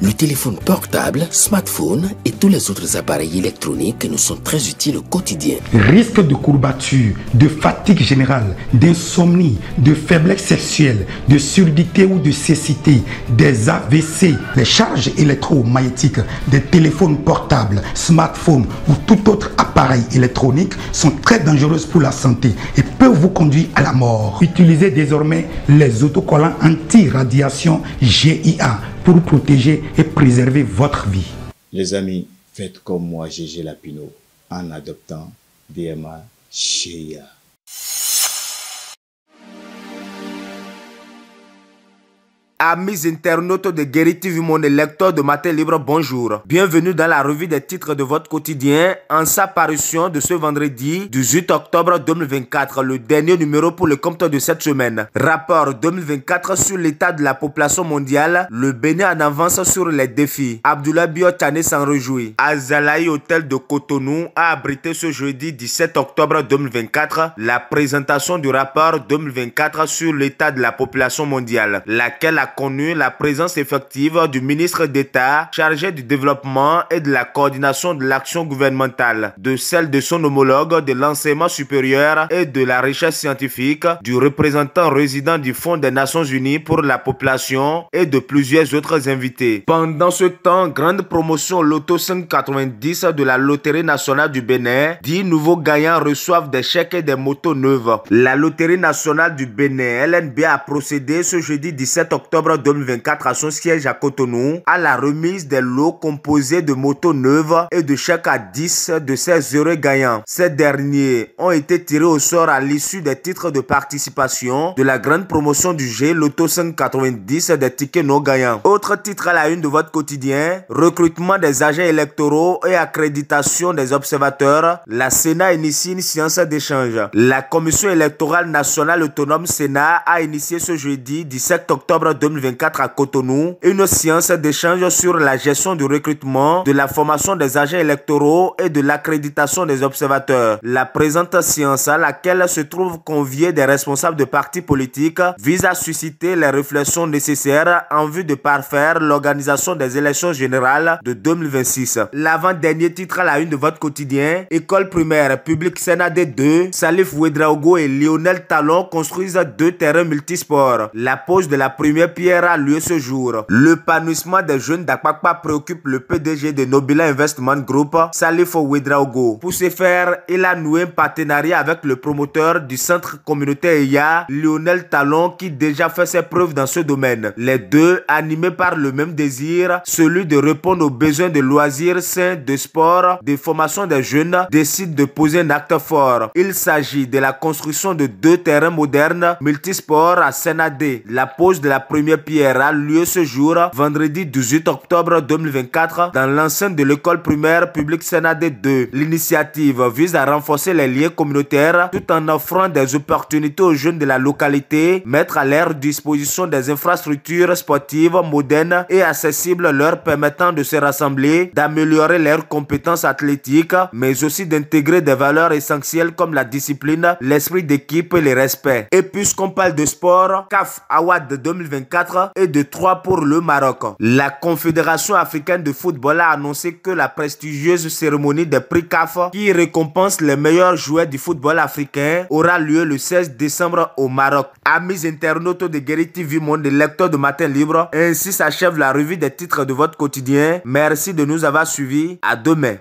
Le téléphone portable, smartphone et tous les autres appareils électroniques nous sont très utiles au quotidien. Risque de courbature, de fatigue générale, d'insomnie, de faiblesse sexuelle, de surdité ou de cécité, des AVC, les charges électromagnétiques des téléphones portables, smartphones ou tout autre appareil électronique sont très dangereuses pour la santé et peuvent vous conduire à la mort. Utilisez désormais les autocollants anti-radiation GIA pour protéger et préserver votre vie. Les amis, faites comme moi, Gégé Lapino, en adoptant DMA GIA. Amis internautes de Guéri TV, mon lecteur de Matin Libre, bonjour. Bienvenue dans la revue des titres de votre quotidien en sa parution de ce vendredi 18 octobre 2024, le dernier numéro pour le compte de cette semaine. Rapport 2024 sur l'état de la population mondiale, le Bénin en avance sur les défis. Abdoulaye Biotane s'en réjouit. Azalaï Hôtel de Cotonou a abrité ce jeudi 17 octobre 2024 la présentation du rapport 2024 sur l'état de la population mondiale, laquelle a connu la présence effective du ministre d'État chargé du développement et de la coordination de l'action gouvernementale, de celle de son homologue de l'enseignement supérieur et de la recherche scientifique, du représentant résident du Fonds des Nations Unies pour la population et de plusieurs autres invités. Pendant ce temps, grande promotion Loto 590 de la Loterie nationale du Bénin, 10 nouveaux gagnants reçoivent des chèques et des motos neuves. La Loterie nationale du Bénin, LNB, a procédé ce jeudi 17 octobre 2024 à son siège à Cotonou à la remise des lots composés de motos neuves et de chèques à 10 de ces heureux gagnants. Ces derniers ont été tirés au sort à l'issue des titres de participation de la grande promotion du G Loto 590 des tickets non gagnants. Autre titre à la une de votre quotidien, recrutement des agents électoraux et accréditation des observateurs. La Sénat initie une séance d'échange. La Commission électorale nationale autonome Sénat a initié ce jeudi 17 octobre 2024 à Cotonou une séance d'échange sur la gestion du recrutement, de la formation des agents électoraux et de l'accréditation des observateurs. La présente séance, à laquelle se trouvent conviés des responsables de partis politiques, vise à susciter les réflexions nécessaires en vue de parfaire l'organisation des élections générales de 2026. L'avant-dernier titre à la une de votre quotidien, école primaire publique Sénadé 2, Salif Ouedraogo et Lionel Talon construisent 2 terrains multisports. La pose de la première pierre a lieu ce jour. L'épanouissement des jeunes d'Akpakpa préoccupe le PDG de Nobila Investment Group, Salif Ouedraogo. Pour ce faire, il a noué un partenariat avec le promoteur du centre communautaire EYA, Lionel Talon, qui déjà fait ses preuves dans ce domaine. Les deux, animés par le même désir, celui de répondre aux besoins de loisirs sains, de sport, de formation des jeunes, décident de poser un acte fort. Il s'agit de la construction de 2 terrains modernes multisports à Sénadé. La pose de la première pierre a lieu ce jour, vendredi 18 octobre 2024, dans l'enceinte de l'école primaire publique Sénadé 2. L'initiative vise à renforcer les liens communautaires tout en offrant des opportunités aux jeunes de la localité, mettre à leur disposition des infrastructures sportives modernes et accessibles leur permettant de se rassembler, d'améliorer leurs compétences athlétiques, mais aussi d'intégrer des valeurs essentielles comme la discipline, l'esprit d'équipe et le respect. Et puisqu'on parle de sport, CAF Award 2024 et de 3 pour le Maroc. La Confédération africaine de football a annoncé que la prestigieuse cérémonie des prix CAF, qui récompense les meilleurs joueurs du football africain, aura lieu le 16 décembre au Maroc. Amis internautes de Guéri TV, mon lecteur de Matin Libre, ainsi s'achève la revue des titres de votre quotidien. Merci de nous avoir suivis. À demain.